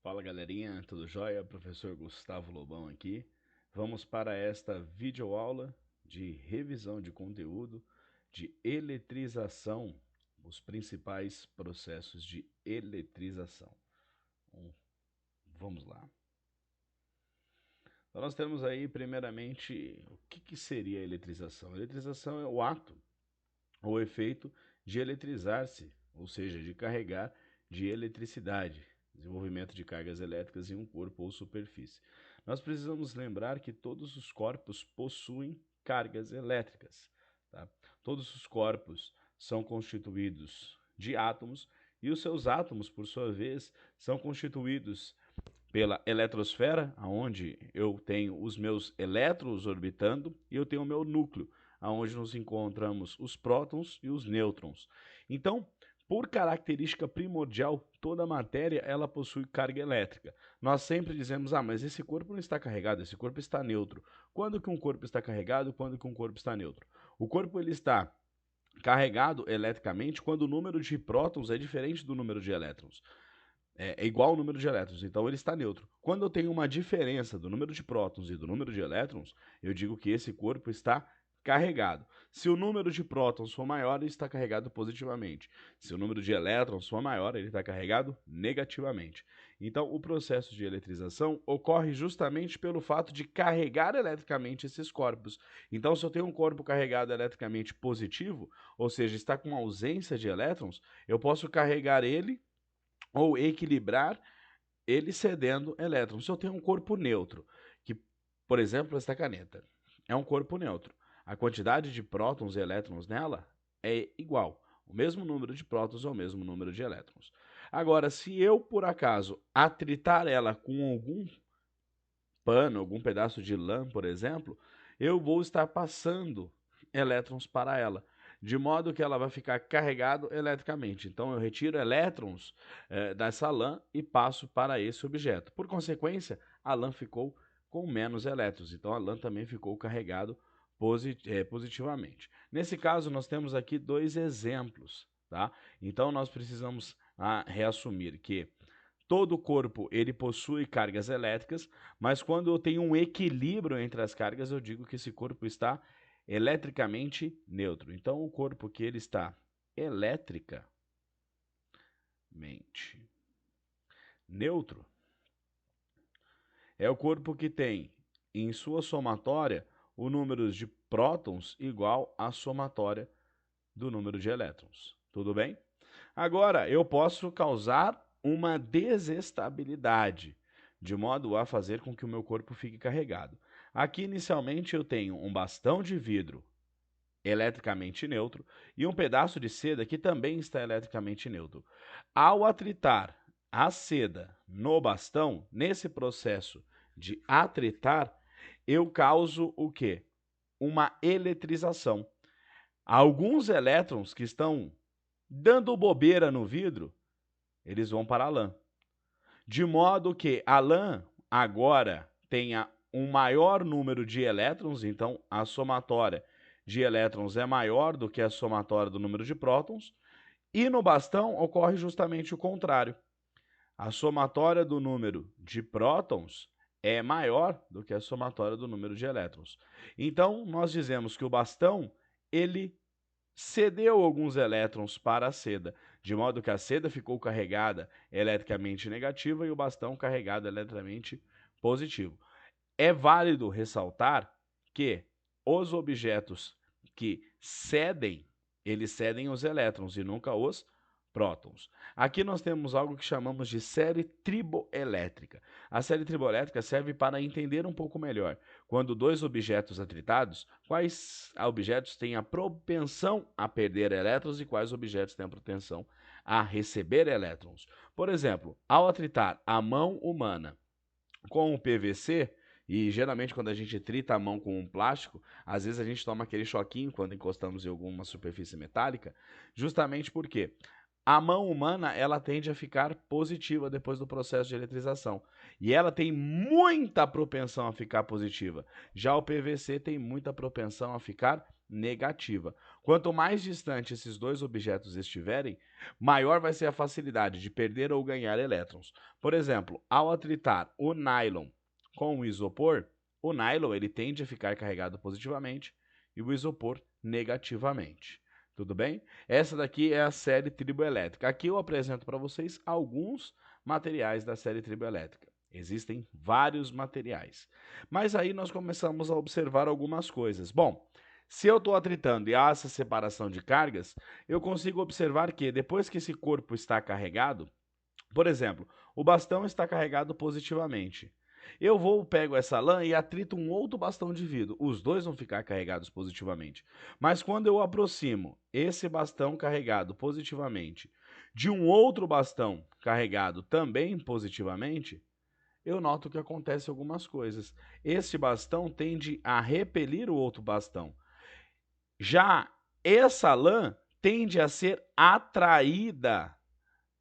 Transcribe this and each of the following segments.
Fala galerinha, tudo jóia? Professor Gustavo Lobão aqui. Vamos para esta videoaula de revisão de conteúdo de eletrização, os principais processos de eletrização. Vamos lá. Então nós temos aí primeiramente o que seria a eletrização. A eletrização é o ato ou efeito de eletrizar-se, ou seja, de carregar de eletricidade. Desenvolvimento de cargas elétricas em um corpo ou superfície. Nós precisamos lembrar que todos os corpos possuem cargas elétricas. Tá? Todos os corpos são constituídos de átomos e os seus átomos, por sua vez, são constituídos pela eletrosfera, onde eu tenho os meus elétrons orbitando, e eu tenho o meu núcleo, onde nos encontramos os prótons e os nêutrons. Então, por característica primordial, toda matéria ela possui carga elétrica. Nós sempre dizemos, mas esse corpo não está carregado, esse corpo está neutro. Quando que um corpo está carregado, quando que um corpo está neutro? O corpo ele está carregado eletricamente quando o número de prótons é diferente do número de elétrons. É igual ao número de elétrons, então ele está neutro. Quando eu tenho uma diferença do número de prótons e do número de elétrons, eu digo que esse corpo está carregado. Se o número de prótons for maior, ele está carregado positivamente. Se o número de elétrons for maior, ele está carregado negativamente. Então, o processo de eletrização ocorre justamente pelo fato de carregar eletricamente esses corpos. Então, se eu tenho um corpo carregado eletricamente positivo, ou seja, está com ausência de elétrons, eu posso carregar ele ou equilibrar ele cedendo elétrons. Se eu tenho um corpo neutro, que, por exemplo, esta caneta é um corpo neutro, a quantidade de prótons e elétrons nela é igual. O mesmo número de prótons é o mesmo número de elétrons. Agora, se eu, por acaso, atritar ela com algum pano, algum pedaço de lã, por exemplo, eu vou estar passando elétrons para ela, de modo que ela vai ficar carregado eletricamente. Então, eu retiro elétrons dessa lã e passo para esse objeto. Por consequência, a lã ficou com menos elétrons, então a lã também ficou carregado positivamente. Nesse caso, nós temos aqui dois exemplos, tá? Então, nós precisamos reassumir que todo corpo ele possui cargas elétricas, mas quando eu tenho um equilíbrio entre as cargas, eu digo que esse corpo está eletricamente neutro. Então, o corpo que ele está eletricamente neutro é o corpo que tem em sua somatória o número de prótons igual à somatória do número de elétrons. Tudo bem? Agora, eu posso causar uma desestabilidade, de modo a fazer com que o meu corpo fique carregado. Aqui, inicialmente, eu tenho um bastão de vidro eletricamente neutro e um pedaço de seda que também está eletricamente neutro. Ao atritar a seda no bastão, nesse processo de atritar, eu causo o quê? Uma eletrização. Alguns elétrons que estão dando bobeira no vidro, eles vão para a lã. De modo que a lã agora tenha um maior número de elétrons, então a somatória de elétrons é maior do que a somatória do número de prótons, e no bastão ocorre justamente o contrário. A somatória do número de prótons é maior do que a somatória do número de elétrons. Então, nós dizemos que o bastão, ele cedeu alguns elétrons para a seda, de modo que a seda ficou carregada eletricamente negativa e o bastão carregado eletricamente positivo. É válido ressaltar que os objetos que cedem, eles cedem os elétrons e nunca os prótons. Aqui nós temos algo que chamamos de série triboelétrica. A série triboelétrica serve para entender um pouco melhor quando dois objetos atritados, quais objetos têm a propensão a perder elétrons e quais objetos têm a propensão a receber elétrons. Por exemplo, ao atritar a mão humana com o PVC, e geralmente quando a gente trita a mão com um plástico, às vezes a gente toma aquele choquinho quando encostamos em alguma superfície metálica, justamente porque a mão humana, ela tende a ficar positiva depois do processo de eletrização. E ela tem muita propensão a ficar positiva. Já o PVC tem muita propensão a ficar negativa. Quanto mais distante esses dois objetos estiverem, maior vai ser a facilidade de perder ou ganhar elétrons. Por exemplo, ao atritar o nylon com o isopor, o nylon ele tende a ficar carregado positivamente e o isopor negativamente. Tudo bem? Essa daqui é a série triboelétrica. Aqui eu apresento para vocês alguns materiais da série triboelétrica. Existem vários materiais. Mas aí nós começamos a observar algumas coisas. Bom, se eu estou atritando e há essa separação de cargas, eu consigo observar que depois que esse corpo está carregado, por exemplo, o bastão está carregado positivamente. Pego essa lã e atrito um outro bastão de vidro. Os dois vão ficar carregados positivamente. Mas quando eu aproximo esse bastão carregado positivamente de um outro bastão carregado também positivamente, eu noto que acontece algumas coisas. Esse bastão tende a repelir o outro bastão. Já essa lã tende a ser atraída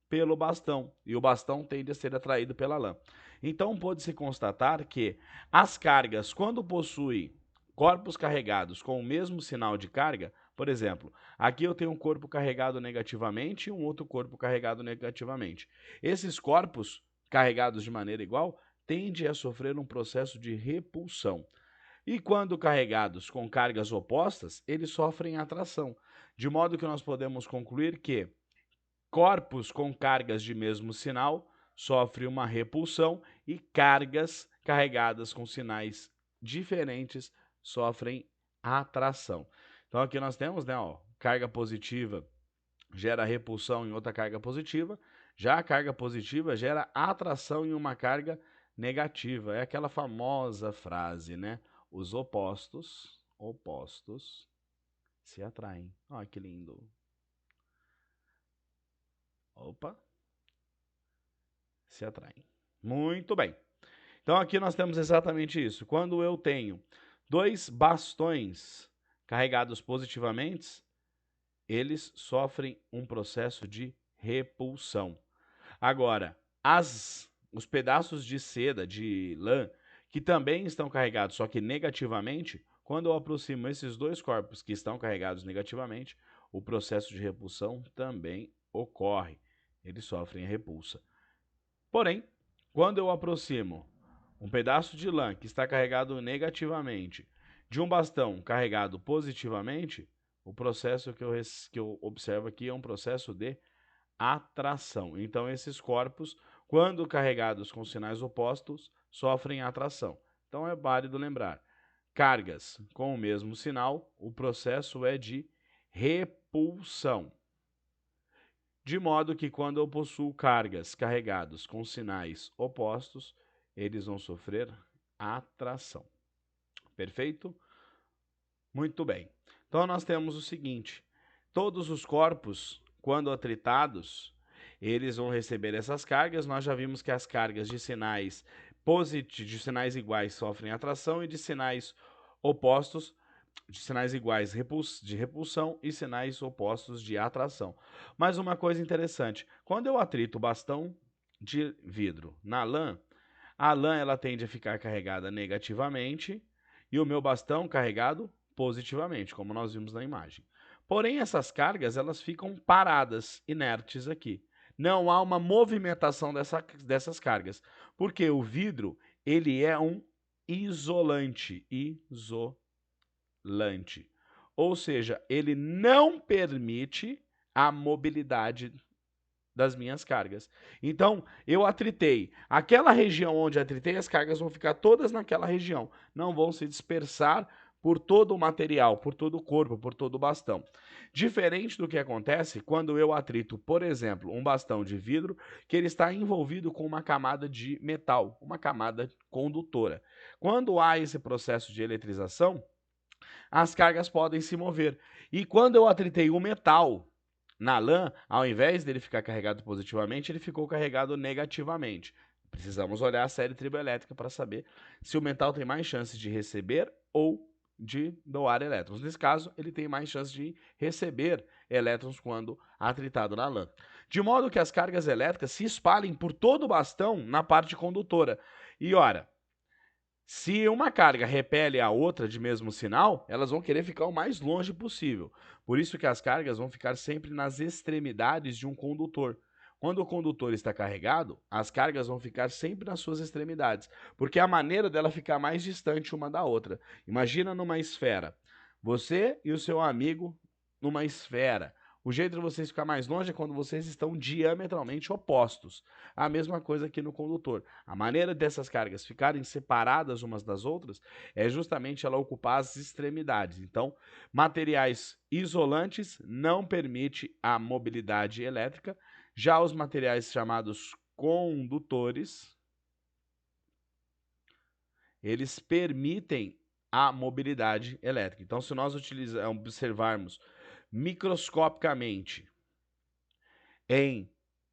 pelo bastão, e o bastão tende a ser atraído pela lã. Então, pode-se constatar que as cargas, quando possuem corpos carregados com o mesmo sinal de carga, por exemplo, aqui eu tenho um corpo carregado negativamente e um outro corpo carregado negativamente. Esses corpos carregados de maneira igual tendem a sofrer um processo de repulsão. E quando carregados com cargas opostas, eles sofrem atração, de modo que nós podemos concluir que corpos com cargas de mesmo sinal sofrem uma repulsão e cargas carregadas com sinais diferentes sofrem atração. Então aqui nós temos, né, ó, carga positiva gera repulsão em outra carga positiva, já a carga positiva gera atração em uma carga negativa. É aquela famosa frase, né? Os opostos se atraem. Olha que lindo. Opa. Se atraem. Muito bem. Então aqui nós temos exatamente isso. Quando eu tenho dois bastões carregados positivamente, eles sofrem um processo de repulsão. Agora, os pedaços de seda, de lã, que também estão carregados, só que negativamente, quando eu aproximo esses dois corpos que estão carregados negativamente, o processo de repulsão também ocorre. Eles sofrem a repulsa. Porém, quando eu aproximo um pedaço de lã que está carregado negativamente de um bastão carregado positivamente, o processo que eu observo aqui é um processo de atração. Então, esses corpos, quando carregados com sinais opostos, sofrem atração. Então, é válido lembrar, cargas com o mesmo sinal, o processo é de repulsão. De modo que quando eu possuo cargas carregados com sinais opostos, eles vão sofrer atração. Perfeito? Muito bem. Então nós temos o seguinte, todos os corpos, quando atritados, eles vão receber essas cargas. Nós já vimos que as cargas de sinais de sinais iguais sofrem atração e de sinais opostos, de sinais iguais de repulsão e sinais opostos de atração. Mas uma coisa interessante, quando eu atrito o bastão de vidro na lã, a lã ela tende a ficar carregada negativamente e o meu bastão carregado positivamente, como nós vimos na imagem. Porém, essas cargas elas ficam paradas, inertes aqui. Não há uma movimentação dessas cargas, porque o vidro ele é um isolante, ou seja, ele não permite a mobilidade das minhas cargas. Então, eu atritei. Aquela região onde atritei, as cargas vão ficar todas naquela região. Não vão se dispersar por todo o material, por todo o corpo, por todo o bastão. Diferente do que acontece quando eu atrito, por exemplo, um bastão de vidro que ele está envolvido com uma camada de metal, uma camada condutora. Quando há esse processo de eletrização, as cargas podem se mover. E quando eu atritei o metal na lã, ao invés dele ficar carregado positivamente, ele ficou carregado negativamente. Precisamos olhar a série triboelétrica para saber se o metal tem mais chances de receber ou de doar elétrons. Nesse caso, ele tem mais chance de receber elétrons quando atritado na lã. De modo que as cargas elétricas se espalhem por todo o bastão na parte condutora. E ora, Se uma carga repele a outra de mesmo sinal, elas vão querer ficar o mais longe possível. Por isso que as cargas vão ficar sempre nas extremidades de um condutor. Quando o condutor está carregado, as cargas vão ficar sempre nas suas extremidades, porque é a maneira dela ficar mais distante uma da outra. Imagina numa esfera, você e o seu amigo numa esfera. O jeito de vocês ficar mais longe é quando vocês estão diametralmente opostos. A mesma coisa aqui no condutor. A maneira dessas cargas ficarem separadas umas das outras é justamente ela ocupar as extremidades. Então, materiais isolantes não permite a mobilidade elétrica. Já os materiais chamados condutores, eles permitem a mobilidade elétrica. Então, se nós observarmos microscopicamente em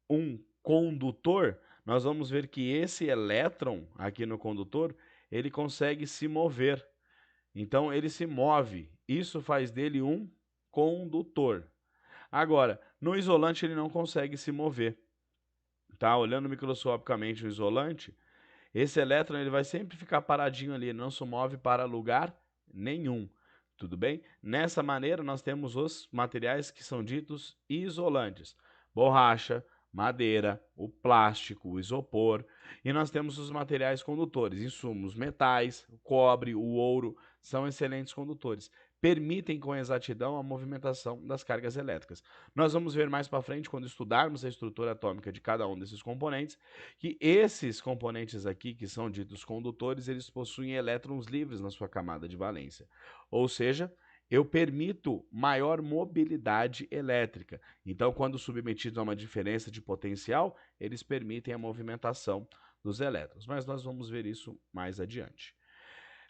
um condutor, nós vamos ver que esse elétron aqui no condutor, ele consegue se mover. Então, ele se move. Isso faz dele um condutor. Agora, no isolante ele não consegue se mover. Tá? Olhando microscopicamente o isolante, esse elétron ele vai sempre ficar paradinho ali, ele não se move para lugar nenhum. Tudo bem? Nessa maneira, nós temos os materiais que são ditos isolantes. Borracha, madeira, o plástico, o isopor. E nós temos os materiais condutores, insumos, metais, o cobre, o ouro, são excelentes condutores. Permitem com exatidão a movimentação das cargas elétricas. Nós vamos ver mais para frente, quando estudarmos a estrutura atômica de cada um desses componentes, que esses componentes aqui, que são ditos condutores, eles possuem elétrons livres na sua camada de valência. Ou seja, eu permito maior mobilidade elétrica. Então, quando submetidos a uma diferença de potencial, eles permitem a movimentação dos elétrons. Mas nós vamos ver isso mais adiante.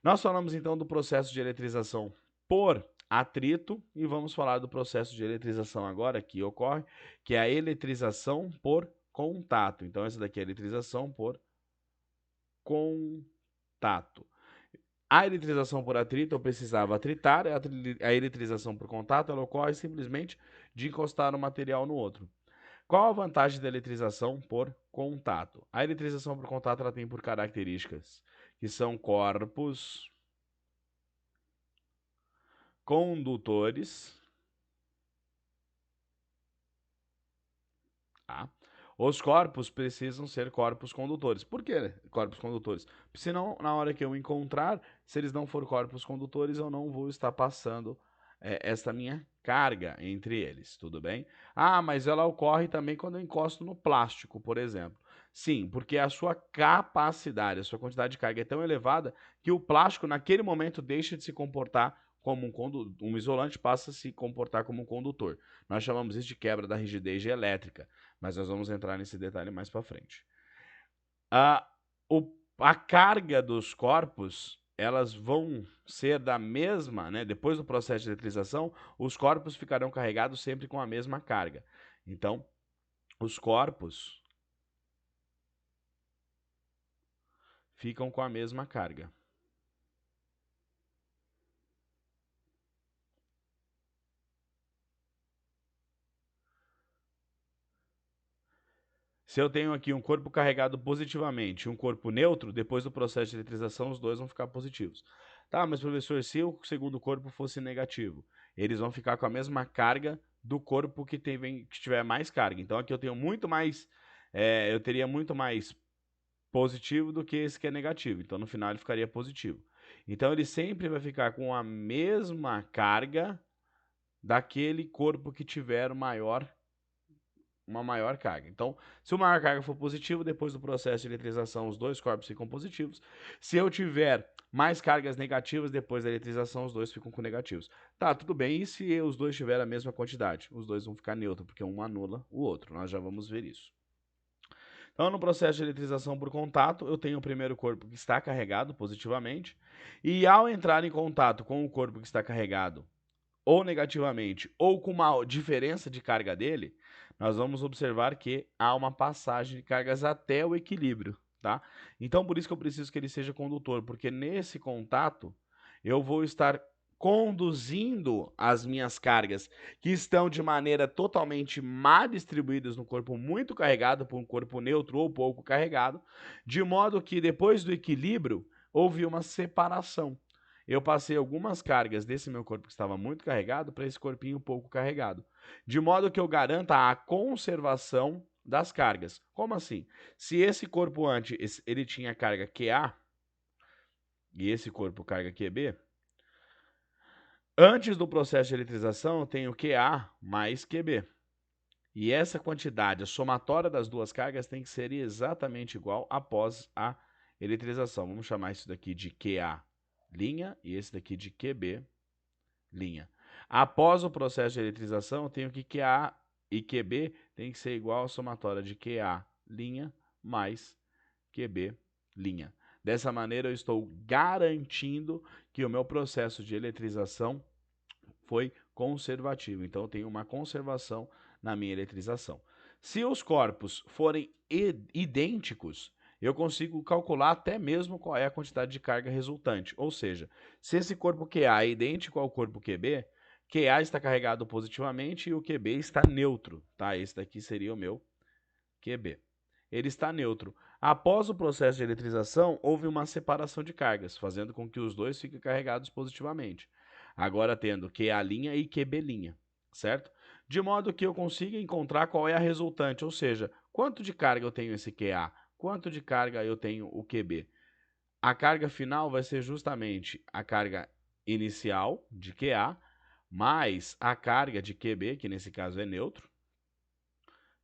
Nós falamos então do processo de eletrização por atrito e vamos falar do processo de eletrização agora que ocorre, que é a eletrização por contato. Então, essa daqui é a eletrização por contato. A eletrização por atrito eu precisava atritar, a eletrização por contato ela ocorre simplesmente de encostar um material no outro. Qual a vantagem da eletrização por contato? A eletrização por contato ela tem por características que são corpos condutores, tá? Os corpos precisam ser corpos condutores. Por que corpos condutores? Porque senão, na hora que eu encontrar, se eles não forem corpos condutores, eu não vou estar passando esta minha carga entre eles, tudo bem? Ah, mas ela ocorre também quando eu encosto no plástico, por exemplo. Sim, porque a sua capacidade, a sua quantidade de carga é tão elevada que o plástico, naquele momento, deixa de se comportar como um isolante, passa a se comportar como um condutor. Nós chamamos isso de quebra da rigidez elétrica, mas nós vamos entrar nesse detalhe mais para frente. A carga dos corpos, elas vão ser da mesma, né? Depois do processo de eletrização, os corpos ficarão carregados sempre com a mesma carga. Então, os corpos ficam com a mesma carga. Se eu tenho aqui um corpo carregado positivamente e um corpo neutro, depois do processo de eletrização, os dois vão ficar positivos. Tá, mas professor, se o segundo corpo fosse negativo, eles vão ficar com a mesma carga do corpo que tiver mais carga. Então aqui eu tenho muito mais, eu teria muito mais positivo do que esse que é negativo. Então no final ele ficaria positivo. Então ele sempre vai ficar com a mesma carga daquele corpo que tiver uma maior carga. Então, se o maior carga for positivo, depois do processo de eletrização, os dois corpos ficam positivos. Se eu tiver mais cargas negativas, depois da eletrização, os dois ficam com negativos. Tá, tudo bem. E se os dois tiverem a mesma quantidade? Os dois vão ficar neutros, porque um anula o outro. Nós já vamos ver isso. Então, no processo de eletrização por contato, eu tenho o primeiro corpo que está carregado positivamente, e ao entrar em contato com o corpo que está carregado ou negativamente, ou com uma diferença de carga dele, nós vamos observar que há uma passagem de cargas até o equilíbrio, tá? Então, por isso que eu preciso que ele seja condutor, porque nesse contato eu vou estar conduzindo as minhas cargas, que estão de maneira totalmente má distribuídas no corpo muito carregado por um corpo neutro ou pouco carregado, de modo que depois do equilíbrio, houve uma separação. Eu passei algumas cargas desse meu corpo que estava muito carregado para esse corpinho pouco carregado. De modo que eu garanta a conservação das cargas. Como assim? Se esse corpo antes ele tinha carga QA e esse corpo carga QB, antes do processo de eletrização eu tenho QA mais QB. E essa quantidade, a somatória das duas cargas, tem que ser exatamente igual após a eletrização. Vamos chamar isso daqui de QA linha e esse daqui de QB linha. Após o processo de eletrização, eu tenho que QA e QB tem que ser igual à somatória de QA linha mais QB linha. Dessa maneira, eu estou garantindo que o meu processo de eletrização foi conservativo. Então, eu tenho uma conservação na minha eletrização. Se os corpos forem idênticos, eu consigo calcular até mesmo qual é a quantidade de carga resultante. Ou seja, se esse corpo QA é idêntico ao corpo QB, QA está carregado positivamente e o QB está neutro. Tá? Esse daqui seria o meu QB. Ele está neutro. Após o processo de eletrização, houve uma separação de cargas, fazendo com que os dois fiquem carregados positivamente. Agora tendo QA' e QB', certo? De modo que eu consiga encontrar qual é a resultante, ou seja, quanto de carga eu tenho esse QA, quanto de carga eu tenho o QB. A carga final vai ser justamente a carga inicial de QA, mais a carga de QB, que nesse caso é neutro,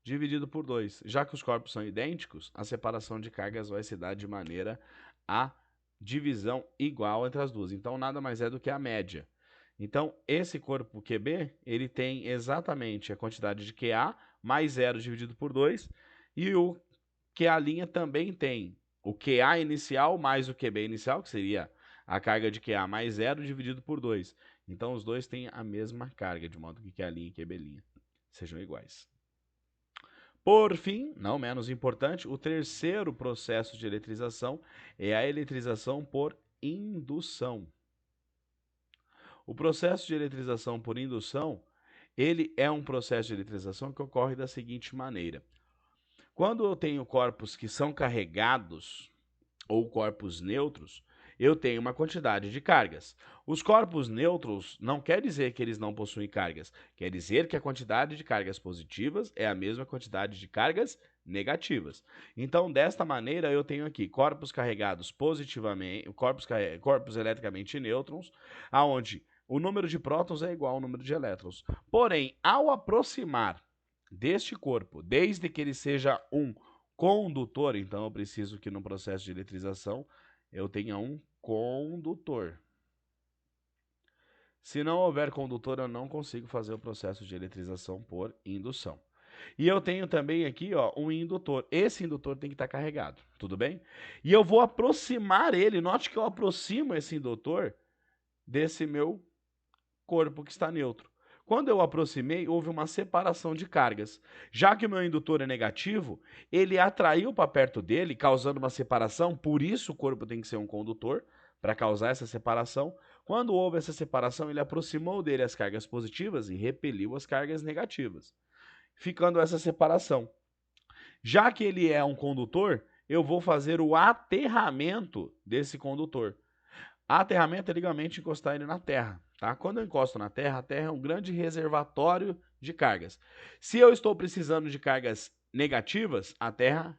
dividido por 2. Já que os corpos são idênticos, a separação de cargas vai se dar de maneira a divisão igual entre as duas. Então, nada mais é do que a média. Então, esse corpo QB, ele tem exatamente a quantidade de QA mais 0 dividido por 2, e o QA' também tem o QA inicial mais o QB inicial, que seria a carga de QA mais 0 dividido por 2. Então, os dois têm a mesma carga, de modo que QA' e QB' sejam iguais. Por fim, não menos importante, o terceiro processo de eletrização é a eletrização por indução. O processo de eletrização por indução, ele é um processo de eletrização que ocorre da seguinte maneira. Quando eu tenho corpos que são carregados ou corpos neutros, eu tenho uma quantidade de cargas. Os corpos neutros não quer dizer que eles não possuem cargas, quer dizer que a quantidade de cargas positivas é a mesma quantidade de cargas negativas. Então, desta maneira, eu tenho aqui corpos carregados positivamente, corpos eletricamente nêutrons, aonde o número de prótons é igual ao número de elétrons. Porém, ao aproximar deste corpo, desde que ele seja um condutor, então eu preciso que no processo de eletrização eu tenha um condutor. Se não houver condutor, eu não consigo fazer o processo de eletrização por indução. E eu tenho também aqui, ó, um indutor. Esse indutor tem que estar carregado, tudo bem? E eu vou aproximar ele, note que eu aproximo esse indutor desse meu corpo que está neutro. Quando eu aproximei, houve uma separação de cargas. Já que o meu indutor é negativo, ele atraiu para perto dele, causando uma separação, por isso o corpo tem que ser um condutor, para causar essa separação. Quando houve essa separação, ele aproximou dele as cargas positivas e repeliu as cargas negativas, ficando essa separação. Já que ele é um condutor, eu vou fazer o aterramento desse condutor. Aterramento é literalmente encostar ele na terra. Tá? Quando eu encosto na terra, a terra é um grande reservatório de cargas. Se eu estou precisando de cargas negativas, a terra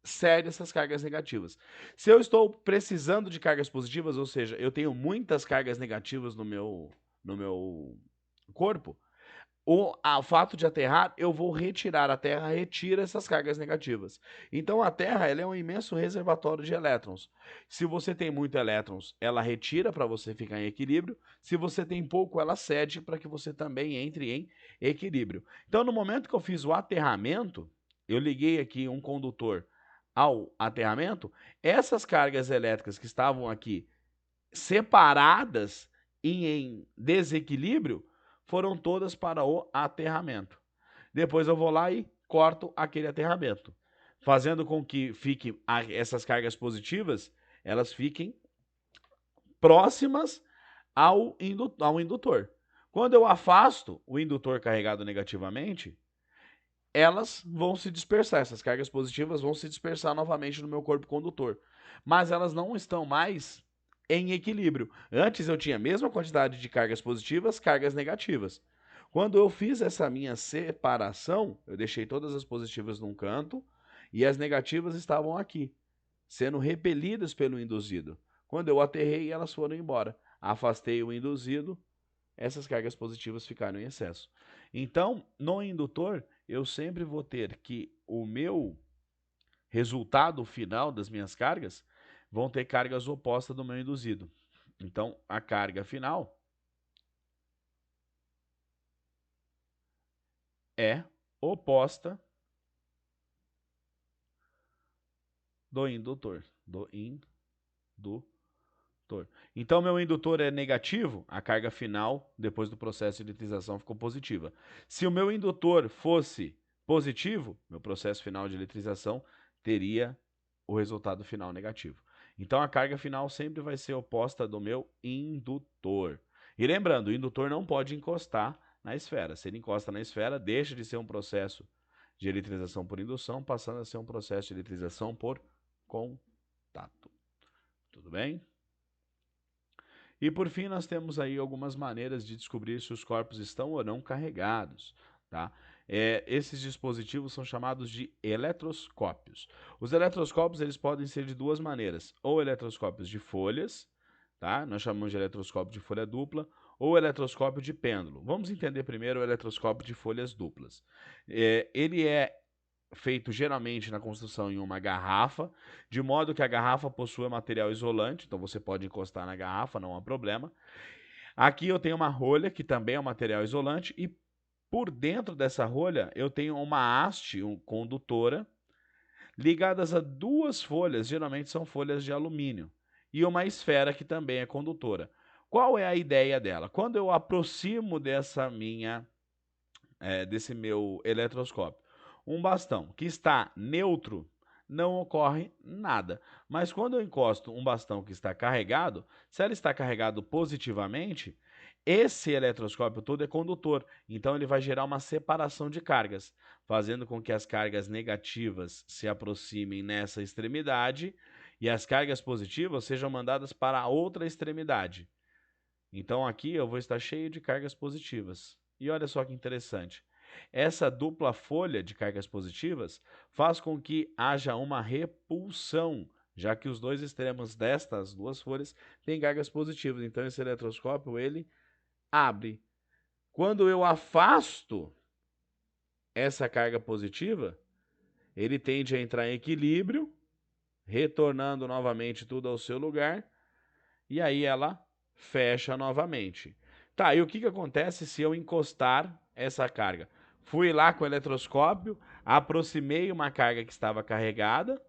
cede essas cargas negativas. Se eu estou precisando de cargas positivas, ou seja, eu tenho muitas cargas negativas no meu corpo, o fato de aterrar, eu vou retirar a terra, retira essas cargas negativas. Então a terra ela é um imenso reservatório de elétrons. Se você tem muito elétrons, ela retira para você ficar em equilíbrio. Se você tem pouco, ela cede para que você também entre em equilíbrio. Então no momento que eu fiz o aterramento, eu liguei aqui um condutor ao aterramento, essas cargas elétricas que estavam aqui separadas e em desequilíbrio, foram todas para o aterramento. Depois eu vou lá e corto aquele aterramento, fazendo com que essas cargas positivas, elas fiquem próximas ao indutor. Quando eu afasto o indutor carregado negativamente, elas vão se dispersar, essas cargas positivas vão se dispersar novamente no meu corpo condutor. Mas elas não estão mais em equilíbrio. Antes eu tinha a mesma quantidade de cargas positivas, cargas negativas. Quando eu fiz essa minha separação, eu deixei todas as positivas num canto e as negativas estavam aqui, sendo repelidas pelo induzido. Quando eu aterrei, elas foram embora. Afastei o induzido, essas cargas positivas ficaram em excesso. Então, no indutor, eu sempre vou ter que o meu resultado final das minhas cargas vão ter cargas opostas do meu induzido. Então, a carga final é oposta do indutor. Então, meu indutor é negativo, a carga final, depois do processo de eletrização, ficou positiva. Se o meu indutor fosse positivo, meu processo final de eletrização teria o resultado final negativo. Então, a carga final sempre vai ser oposta do meu indutor. E lembrando, o indutor não pode encostar na esfera. Se ele encosta na esfera, deixa de ser um processo de eletrização por indução, passando a ser um processo de eletrização por contato. Tudo bem? E por fim, nós temos aí algumas maneiras de descobrir se os corpos estão ou não carregados, tá? Esses dispositivos são chamados de eletroscópios. Os eletroscópios eles podem ser de duas maneiras, ou eletroscópios de folhas, tá? Nós chamamos de eletroscópio de folha dupla, ou eletroscópio de pêndulo. Vamos entender primeiro o eletroscópio de folhas duplas. Ele é feito geralmente na construção em uma garrafa, de modo que a garrafa possua material isolante, então você pode encostar na garrafa, não há problema. Aqui eu tenho uma rolha, que também é um material isolante, e por dentro dessa rolha eu tenho uma haste condutora, ligadas a duas folhas, geralmente são folhas de alumínio, e uma esfera que também é condutora. Qual é a ideia dela? Quando eu aproximo desse meu eletroscópio, um bastão que está neutro, não ocorre nada. Mas quando eu encosto um bastão que está carregado, se ela está carregado positivamente, esse eletroscópio todo é condutor, então ele vai gerar uma separação de cargas, fazendo com que as cargas negativas se aproximem nessa extremidade e as cargas positivas sejam mandadas para a outra extremidade. Então aqui eu vou estar cheio de cargas positivas. E olha só que interessante. Essa dupla folha de cargas positivas faz com que haja uma repulsão, já que os dois extremos destas duas folhas têm cargas positivas. Então esse eletroscópio ele abre. Quando eu afasto essa carga positiva, ele tende a entrar em equilíbrio, retornando novamente tudo ao seu lugar, e aí ela fecha novamente. Tá, e o que acontece se eu encostar essa carga? Fui lá com o eletroscópio, aproximei uma carga que estava carregada,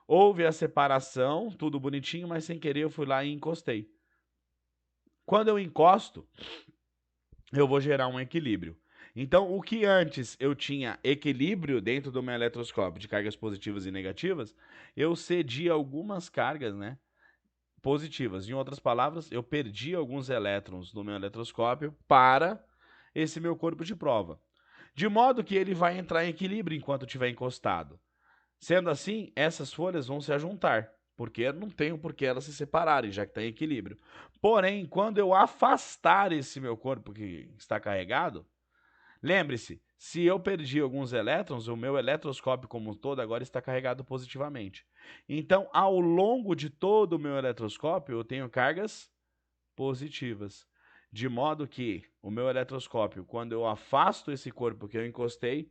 houve a separação, tudo bonitinho, mas sem querer eu fui lá e encostei. Quando eu encosto, eu vou gerar um equilíbrio. Então, o que antes eu tinha equilíbrio dentro do meu eletroscópio de cargas positivas e negativas, eu cedi algumas cargas, né, positivas. Em outras palavras, eu perdi alguns elétrons do meu eletroscópio para esse meu corpo de prova. De modo que ele vai entrar em equilíbrio enquanto estiver encostado. Sendo assim, essas folhas vão se ajuntar, porque não tem por que elas se separarem, já que está em equilíbrio. Porém, quando eu afastar esse meu corpo que está carregado, lembre-se, se eu perdi alguns elétrons, o meu eletroscópio como um todo agora está carregado positivamente. Então, ao longo de todo o meu eletroscópio, eu tenho cargas positivas. De modo que o meu eletroscópio, quando eu afasto esse corpo que eu encostei,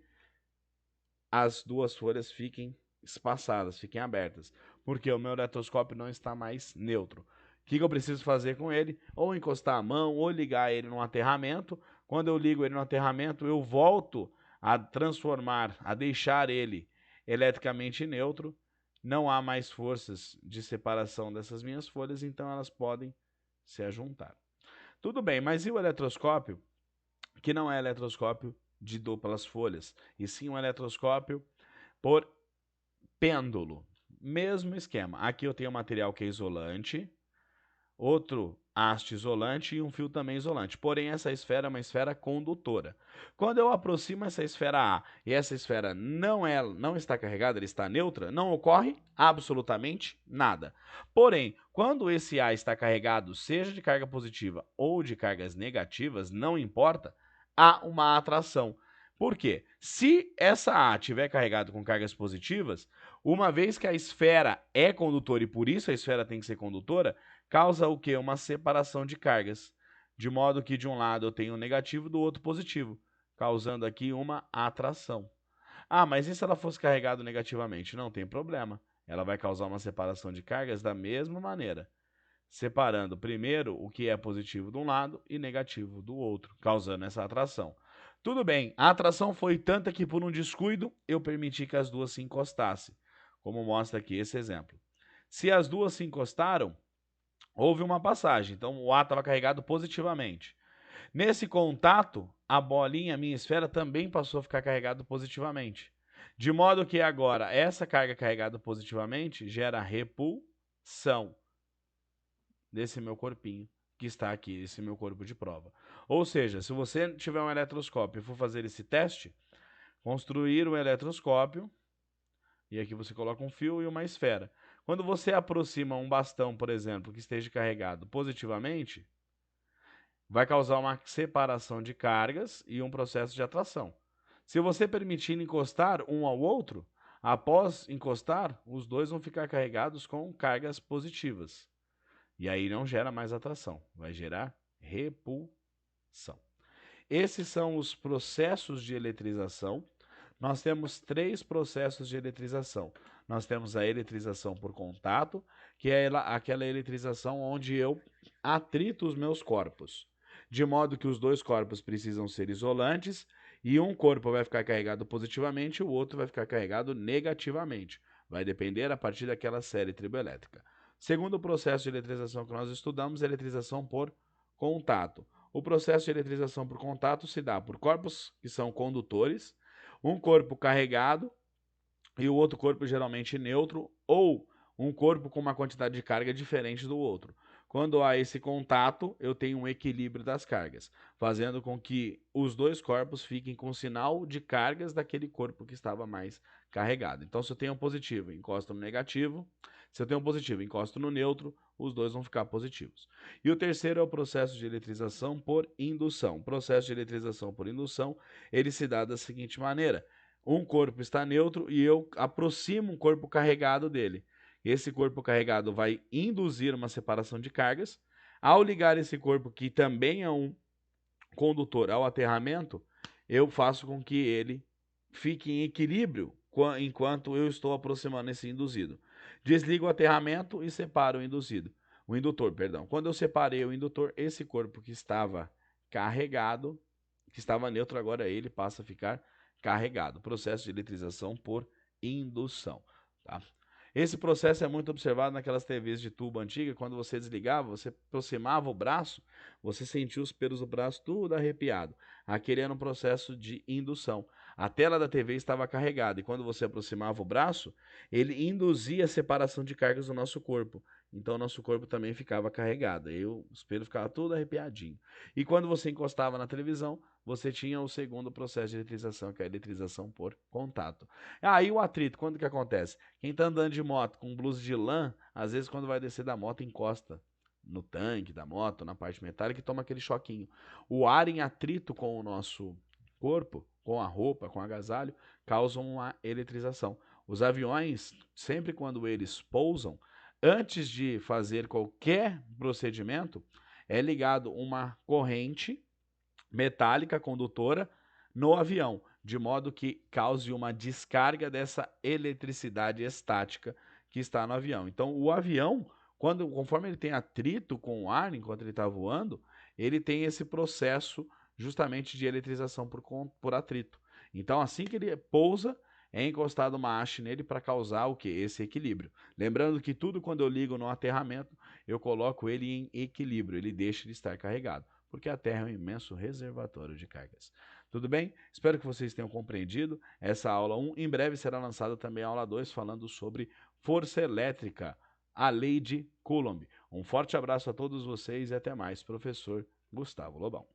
as duas folhas fiquem espaçadas, fiquem abertas. Porque o meu eletroscópio não está mais neutro. O que eu preciso fazer com ele? Ou encostar a mão, ou ligar ele no aterramento. Quando eu ligo ele no aterramento, eu volto a transformar, a deixar ele eletricamente neutro. Não há mais forças de separação dessas minhas folhas, então elas podem se ajuntar. Tudo bem, mas e o eletroscópio, que não é eletroscópio de duplas folhas, e sim um eletroscópio por pêndulo? Mesmo esquema. Aqui eu tenho um material que é isolante, outro haste isolante e um fio também isolante. Porém, essa esfera é uma esfera condutora. Quando eu aproximo essa esfera A e essa esfera não está carregada, ela está neutra, não ocorre absolutamente nada. Porém, quando esse A está carregado, seja de carga positiva ou de cargas negativas, não importa, há uma atração. Por quê? Se essa A estiver carregada com cargas positivas, uma vez que a esfera é condutora e por isso a esfera tem que ser condutora, causa o quê? Uma separação de cargas. De modo que de um lado eu tenho negativo, do outro positivo, causando aqui uma atração. Ah, mas e se ela fosse carregada negativamente? Não tem problema. Ela vai causar uma separação de cargas da mesma maneira, separando primeiro o que é positivo de um lado e negativo do outro, causando essa atração. Tudo bem, a atração foi tanta que por um descuido eu permiti que as duas se encostassem, como mostra aqui esse exemplo. Se as duas se encostaram, houve uma passagem, então o A estava carregado positivamente. Nesse contato, a bolinha, a minha esfera, também passou a ficar carregado positivamente. De modo que agora essa carga carregada positivamente gera repulsão desse meu corpinho que está aqui, esse meu corpo de prova. Ou seja, se você tiver um eletroscópio e for fazer esse teste, construir um eletroscópio, e aqui você coloca um fio e uma esfera. Quando você aproxima um bastão, por exemplo, que esteja carregado positivamente, vai causar uma separação de cargas e um processo de atração. Se você permitir encostar um ao outro, após encostar, os dois vão ficar carregados com cargas positivas. E aí não gera mais atração, vai gerar repulsão. Esses são os processos de eletrização. Nós temos 3 processos de eletrização. Nós temos a eletrização por contato, que é aquela eletrização onde eu atrito os meus corpos, de modo que os dois corpos precisam ser isolantes e um corpo vai ficar carregado positivamente e o outro vai ficar carregado negativamente. Vai depender a partir daquela série triboelétrica. Segundo processo de eletrização que nós estudamos, é a eletrização por contato. O processo de eletrização por contato se dá por corpos que são condutores, um corpo carregado e o outro corpo geralmente neutro, ou um corpo com uma quantidade de carga diferente do outro. Quando há esse contato, eu tenho um equilíbrio das cargas, fazendo com que os dois corpos fiquem com o sinal de cargas daquele corpo que estava mais carregado. Então, se eu tenho um positivo, encosto no negativo. Se eu tenho um positivo, encosto no neutro, os dois vão ficar positivos. E o terceiro é o processo de eletrização por indução. O processo de eletrização por indução, ele se dá da seguinte maneira: um corpo está neutro e eu aproximo um corpo carregado dele. Esse corpo carregado vai induzir uma separação de cargas. Ao ligar esse corpo, que também é um condutor, ao aterramento, eu faço com que ele fique em equilíbrio enquanto eu estou aproximando esse induzido. Desligo o aterramento e separo o induzido. O indutor, perdão. Quando eu separei o indutor, esse corpo que estava carregado, que estava neutro, agora ele passa a ficar carregado. Processo de eletrização por indução. Tá? Esse processo é muito observado naquelas TVs de tubo antiga. Quando você desligava, você aproximava o braço, você sentia os pelos do braço tudo arrepiado. Aquele era um processo de indução. A tela da TV estava carregada e quando você aproximava o braço, ele induzia a separação de cargas do nosso corpo. Então, o nosso corpo também ficava carregado. Aí os pelos ficavam tudo arrepiadinho. E quando você encostava na televisão, você tinha o segundo processo de eletrização, que é a eletrização por contato. Aí o atrito, quando que acontece? Quem está andando de moto com blusa de lã, às vezes quando vai descer da moto, encosta no tanque da moto, na parte metálica, e toma aquele choquinho. O ar em atrito com o nosso corpo, com a roupa, com o agasalho, causam uma eletrização. Os aviões, sempre quando eles pousam, antes de fazer qualquer procedimento, é ligado uma corrente metálica condutora no avião, de modo que cause uma descarga dessa eletricidade estática que está no avião. Então, o avião, conforme ele tem atrito com o ar enquanto ele está voando, ele tem esse processo justamente de eletrização por atrito. Então, assim que ele pousa, é encostado uma haste nele para causar o que? Esse equilíbrio. Lembrando que tudo quando eu ligo no aterramento, eu coloco ele em equilíbrio, ele deixa de estar carregado, porque a Terra é um imenso reservatório de cargas. Tudo bem? Espero que vocês tenham compreendido essa aula 1. Em breve será lançada também a aula 2, falando sobre força elétrica, a lei de Coulomb. Um forte abraço a todos vocês e até mais, professor Gustavo Lobão.